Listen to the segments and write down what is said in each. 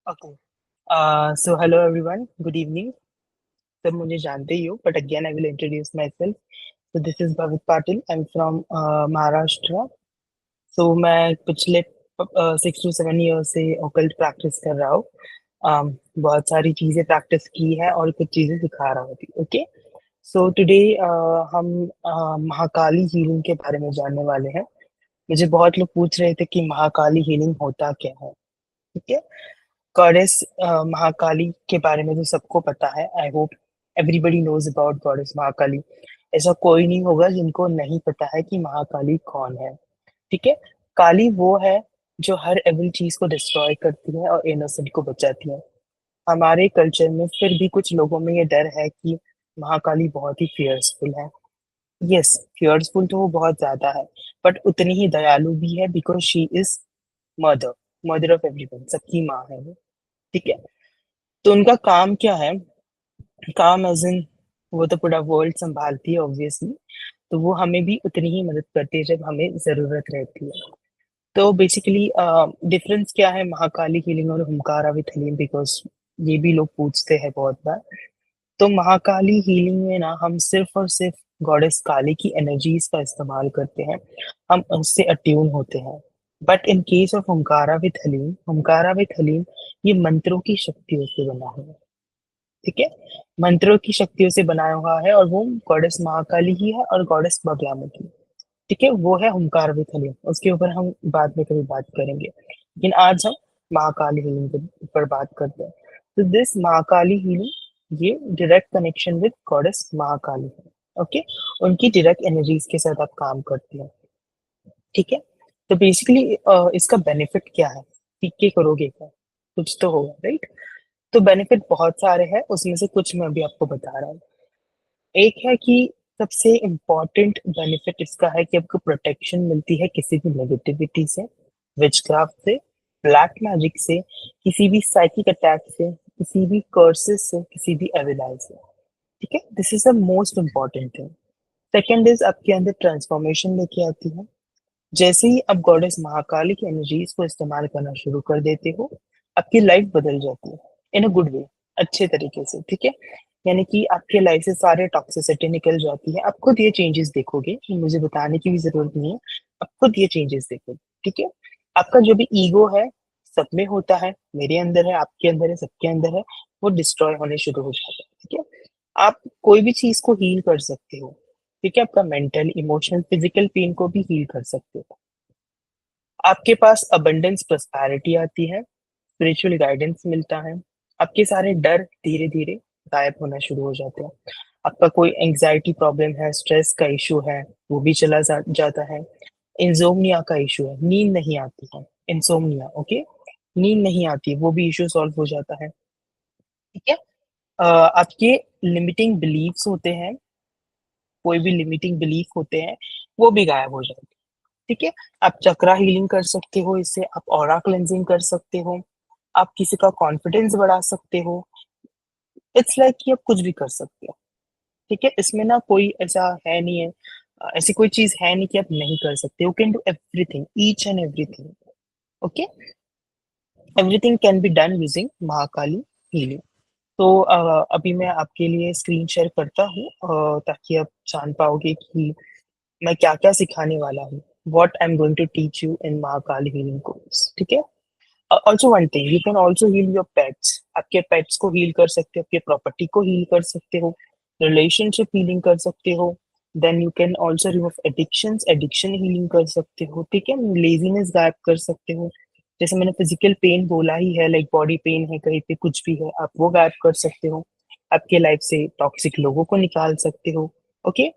Okay. So hello everyone, good evening. सब मुझे जानते ही हो, but again I will introduce myself. So this is Bhavit Patil, I am from Maharashtra. सो मैं पिछले 6 to 7 ईयर से ओकल्ट प्रैक्टिस कर रहा हूँ। बहुत सारी चीजें प्रैक्टिस की है और कुछ चीजें सिखा रहा हूँ। ओके। सो टुडे हम महाकाली हीलिंग के बारे में जानने वाले हैं। मुझे बहुत लोग पूछ रहे थे कि महाकाली हीलिंग होता क्या है। ठीक है। गॉडेस महाकाली के बारे में तो सबको पता है। I hope everybody knows about goddess Mahakali. ऐसा कोई नहीं होगा जिनको नहीं पता है कि महाकाली कौन है। ठीक है। काली वो है जो हर एविल चीज को डिस्ट्रॉय करती है और इनोसेंट को बचाती है। हमारे कल्चर में फिर भी कुछ लोगों में ये डर है कि महाकाली बहुत ही फियर्सफुल है। यस, फियर्सफुल तो वो बहुत ज्यादा है, बट उतनी ही दयालु भी है, because she is mother, mother of everyone, सबकी माँ है वो। ठीक है। तो उनका काम क्या है? काम एज इन, वो तो पूरा वर्ल्ड संभालती है ऑब्वियसली। तो वो हमें भी उतनी ही मदद करती है जब हमें जरूरत रहती है। तो बेसिकली डिफरेंस क्या है महाकाली हीलिंग और हुंकारा विथ हीलिंग, बिकॉज ये भी लोग पूछते हैं बहुत बार। तो महाकाली हीलिंग में ना हम सिर्फ और सिर्फ गॉडेस काली की एनर्जीज का इस्तेमाल करते हैं। हम उससे अट्यून होते हैं। बट इन केस ऑफ हुंकारा विथ हलीम, ये मंत्रों की शक्तियों से बना हुआ है। ठीक है। मंत्रों की शक्तियों से बनाया हुआ है, और वो गॉडेस महाकाली ही है और गॉडेस बगलामुखी। ठीक है। वो है हुंकार विथ हलीम, उसके ऊपर हम बाद में कभी बात करेंगे, लेकिन आज हम महाकाली हीलिंग के ऊपर बात करते हैं। तो दिस महाकाली हीलिंग, ये direct connection with goddess Mahakali है। ओके। उनकी डायरेक्ट एनर्जीज के साथ आप काम करते हैं। ठीक है। तो बेसिकली इसका बेनिफिट क्या है? सीख के करोगे क्या? कुछ तो होगा, राइट? तो बेनिफिट बहुत सारे हैं, उसमें से कुछ मैं अभी आपको बता रहा हूँ। एक है कि सबसे इम्पोर्टेंट बेनिफिट इसका है कि आपको प्रोटेक्शन मिलती है किसी भी नेगेटिविटी से, विचक्राफ्ट से, ब्लैक मैजिक से, किसी भी साइकिक अटैक से, किसी भी कर्सेस से, किसी भी एविल आई से। ठीक है। This is the most important thing. Second is आपके अंदर ट्रांसफॉर्मेशन लेके आती है। जैसे ही आप गॉडेस महाकाली की एनर्जीज को इस्तेमाल करना शुरू कर देते हो, आपकी लाइफ बदल जाती है, इन अ गुड वे, अच्छे तरीके से। ठीक है। यानी कि आपके लाइफ से सारे टॉक्सिसिटी निकल जाती है। आप खुद ये चेंजेस देखोगे, मुझे बताने की भी जरूरत नहीं है। आप खुद ये चेंजेस देखोगे। ठीक है। आपका जो भी ईगो है, सब में होता है, मेरे अंदर है, आपके अंदर है, सबके अंदर है, वो डिस्ट्रॉय होने शुरू हो जाता है। ठीक है। आप कोई भी चीज को हील कर सकते हो। ठीक है। आपका मेंटल, इमोशनल, फिजिकल पेन को भी हील कर सकते हो। आपके पास अबंडेंस, प्रॉस्पेरिटी आती है, स्पिरिचुअल गाइडेंस मिलता है। आपके सारे डर धीरे धीरे गायब होना शुरू हो जाते हैं। आपका कोई एंजाइटी प्रॉब्लम है, स्ट्रेस का इशू है, वो भी जाता है। इंसोम्निया का इशू है, नींद नहीं आती है, इंसोम्निया। ओके। नींद नहीं आती है, वो भी इशू सॉल्व हो जाता है। ठीक है। आपके लिमिटिंग बिलीव्स होते हैं, कोई भी लिमिटिंग बिलीफ होते हैं, वो भी गायब हो जाते हैं। ठीक है। आप चक्रा हीलिंग कर सकते हो इससे, आप ऑरा क्लेंजिंग कर सकते हो, आप किसी का कॉन्फिडेंस बढ़ा सकते हो। इट्स लाइक कि आप कुछ भी कर सकते हो। ठीक है। इसमें ना कोई ऐसा है नहीं है, ऐसी कोई चीज है नहीं कि आप नहीं कर सकते। You can do everything, each and everything. Okay. Everything can be done using Mahakali healing. तो अभी मैं आपके लिए स्क्रीन शेयर करता हूँ, ताकि आप जान पाओगे कि मैं क्या क्या सिखाने वाला हूँ। What I am going to teach you in Mahakali healing course. ठीक है। Also one thing, you can also heal your pets. आपके पेट्स को हील कर सकते हो, आपके प्रॉपर्टी को हील कर सकते हो, रिलेशनशिप हीलिंग कर सकते हो। Then you can also remove addictions, addiction healing कर सकते हो। ठीक है। लेजीनेस गायब कर सकते हो। जैसे मैंने फिजिकल पेन बोला ही है, लाइक बॉडी पेन है, कहीं पे कुछ भी है, आप वो गायब कर सकते हो। आपके लाइफ से टॉक्सिक लोगों को निकाल सकते हो। ओके।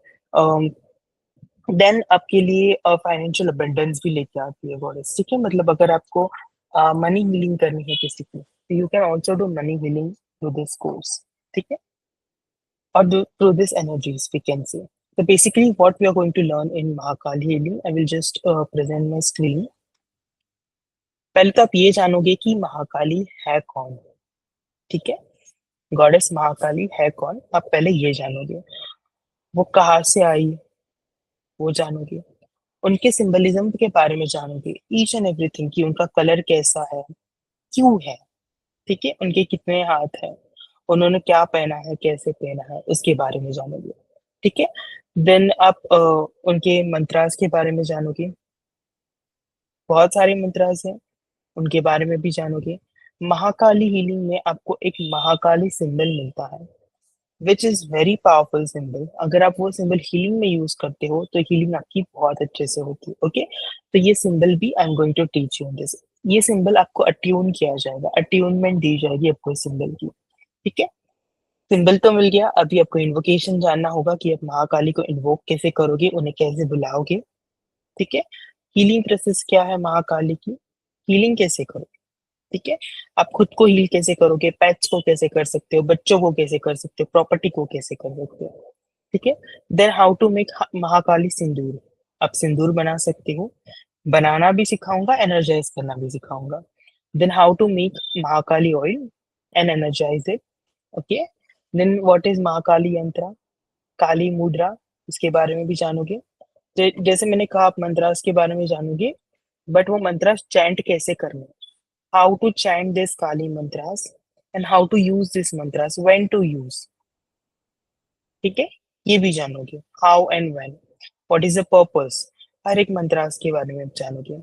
देन आपके लिए फाइनेंशियल अबंडेंस भी लेके आती है गॉडेस। ठीक है। मतलब अगर आपको मनी हीलिंग करनी है किसी की, तो you can also do money healing through this course. ठीक है। और through this energies we can say. So basically what we are going to learn in Mahakali healing, I will just present my screen. पहले तो आप ये जानोगे कि महाकाली है कौन। ठीक है। गॉडेस महाकाली है कौन, आप पहले ये जानोगे। वो कहाँ से आई, वो जानोगे। उनके सिंबलिज्म के बारे में जानोगे, ईच एंड एवरीथिंग, कि उनका कलर कैसा है, क्यों है। ठीक है, उनके कितने हाथ हैं, उन्होंने क्या पहना है, कैसे पहना है, उसके बारे में जानोगे। ठीक है। देन आप उनके मंत्रास के बारे में जानोगे। बहुत सारे मंत्रास हैं, उनके बारे में भी जानोगे। महाकाली हीलिंग में आपको एक महाकाली सिंबल मिलता है, which is very powerful symbol. अगर आप वो सिंबल हीलिंग में यूज करते हो तो हीलिंग आपकी बहुत अच्छे से होती है। ओके, तो ये सिंबल भी I am going to teach you this. ये सिंबल आपको अट्यून किया जाएगा, अट्यूनमेंट दी जाएगी आपको इस सिंबल की। ठीक है, सिंबल तो मिल गया, अभी आपको इन्वोकेशन जानना होगा कि आप महाकाली को इन्वोक कैसे करोगे, उन्हें कैसे बुलाओगे। ठीक है, हीलिंग प्रोसेस क्या है महाकाली की, हीलिंग कैसे करोगे। ठीक है, आप खुद को हील कैसे करोगे, पेट्स को कैसे कर सकते हो, बच्चों को कैसे कर सकते हो, प्रॉपर्टी को कैसे कर सकते हो। ठीक है, then how to make Mahakali sindoor. आप सिंदूर बना सकते हो, बनाना भी सिखाऊंगा, एनर्जाइज करना भी सिखाऊंगा। Then how to make Mahakali oil and energize it. Okay, then what is Mahakali yantra, Kali मुद्रा, इसके बारे में भी जानोगे। जैसे मैंने कहा, आप मंत्रास के बारे में जानोगे, बट वो मंत्रास चैंट कैसे करने, how to chant this Kali mantras and how to use this mantras, when to use। ठीक है, ये भी जानोगे, how and when, what is the purpose, हर एक मंत्रास के बारे में आप जानोगे।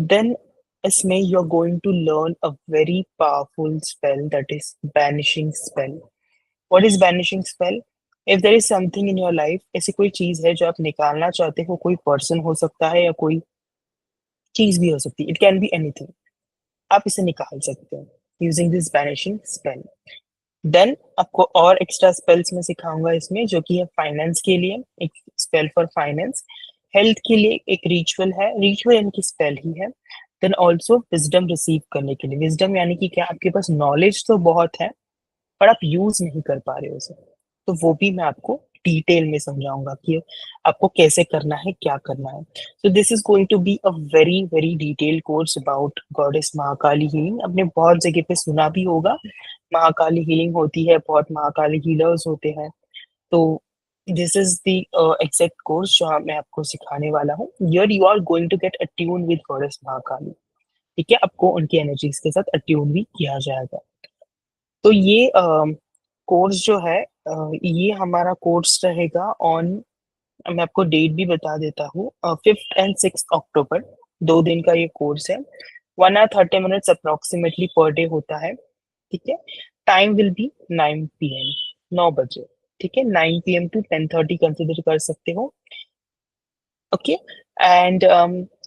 देन इसमें you are going to learn a very powerful spell, that is banishing spell. What is banishing spell, if there is something in your life, ऐसी कोई चीज है जो आप निकालना चाहते हो, कोई पर्सन हो सकता है या कोई चीज भी हो सकती है, इट कैन बी एनीथिंग, आप इसे निकाल सकते हो using this banishing spell. Then आपको और एक्स्ट्रा स्पेल्स में सिखाऊंगा इसमें, जो कि है फाइनेंस के लिए एक स्पेल फॉर फाइनेंस, हेल्थ के लिए एक रिचुअल है, रिचुअल यानी कि स्पेल ही है। देन ऑल्सो विजडम रिसीव करने के लिए, विजडम यानी कि क्या, आपके पास नॉलेज तो बहुत है पर आप यूज नहीं कर पा रहे हो उसे, तो वो भी मैं आपको डिटेल में समझाऊंगा कि आपको कैसे करना है, क्या करना है। So this is going to be a very very detail course about goddess Mahakali healing. आपने बहुत जगह पे सुना भी होगा महाकाली हीलिंग होती है, बहुत महाकाली हीलर्स होते हैं। तो this is the exact course जो मैं आपको सिखाने वाला हूँ। Here you are going to get attune with goddess Mahakali. ठीक है, आपको उनकी एनर्जीज के साथ अट्यून भी किया जाएगा। तो ये कोर्स जो है, ये हमारा कोर्स रहेगा ऑन, मैं आपको डेट भी बता देता हूँ, 5th and 6th अक्टूबर, 2 दिन का ये कोर्स है। 1 hour 30 minutes approximately per day होता है। ठीक है, टाइम विल बी 9 PM, 9 बजे। ठीक है, 9 PM to 10:30 कंसिडर कर सकते हो। ओके, एंड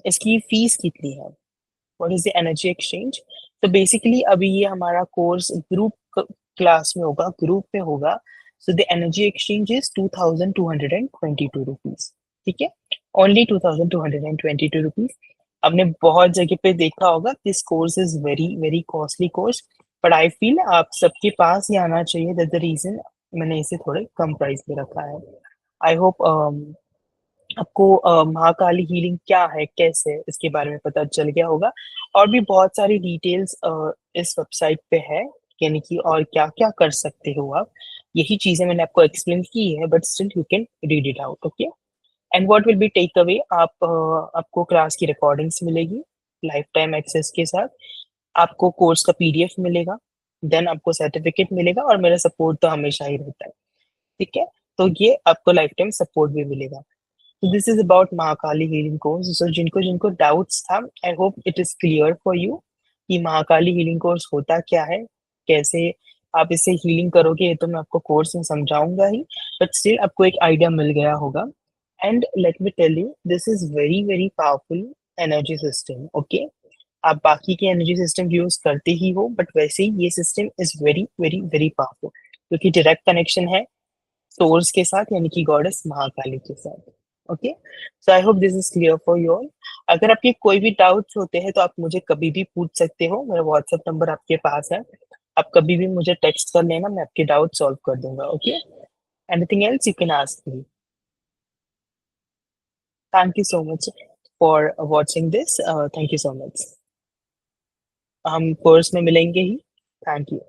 इसकी फीस कितनी है, what is the energy exchange. तो बेसिकली अभी ये हमारा कोर्स ग्रुप क्लास में होगा, ग्रुप में होगा। So the energy exchange is 2222 rupees. ठीक है, ओनली 2222 रुपीज। आपने बहुत जगह पे देखा होगा this course is very very costly course, but I feel आप सबके पास ही आना चाहिए, दैट द रीजन मैंने इसे थोड़े कम प्राइस पे रखा है। आई होप आपको महाकाली हीलिंग क्या है, कैसे है, इसके बारे में पता चल गया होगा। और भी बहुत सारी डिटेल्स इस वेबसाइट पे है, यानी कि और क्या क्या कर सकते हो आप, यही चीजें मैंने आपको एक्सप्लेन की है, but still you can read it out. Okay, and what will be take away, आपको क्लास की रिकॉर्डिंग्स मिलेगी लाइफ टाइम एक्सेस के साथ, आपको कोर्स का PDF मिलेगा, देन आपको सर्टिफिकेट मिलेगा, और मेरा सपोर्ट तो हमेशा ही रहता है। ठीक है, तो ये आपको लाइफ टाइम सपोर्ट भी मिलेगा। This is about Mahakali healing course. So जिनको जिनको डाउट्स था, I hope it is clear for you कि महाकाली हीलिंग कोर्स होता क्या है, कैसे आप इससे हीलिंग करोगे, ये तो मैं आपको कोर्स में समझाऊंगा ही, बट स्टिल आपको एक आइडिया मिल गया होगा। And let me tell you, this is very very powerful energy system. Okay, आप बाकी के एनर्जी सिस्टम यूज करते ही हो, बट वैसे ही ये system is very very very powerful, क्योंकि डायरेक्ट कनेक्शन है सोर्स के साथ, यानी कि गॉडेस महाकाली के साथ। Okay, so I hope this is clear for you all. अगर आपके कोई भी डाउट्स होते हैं तो आप मुझे कभी भी पूछ सकते हो, मेरा व्हाट्सएप नंबर आपके पास है, आप कभी भी मुझे टेक्स्ट कर लेना, मैं आपके डाउट सॉल्व कर दूंगा। Okay, anything else you can ask me. Thank you so much for watching this, thank you so much. हम कोर्स में मिलेंगे ही। Thank you.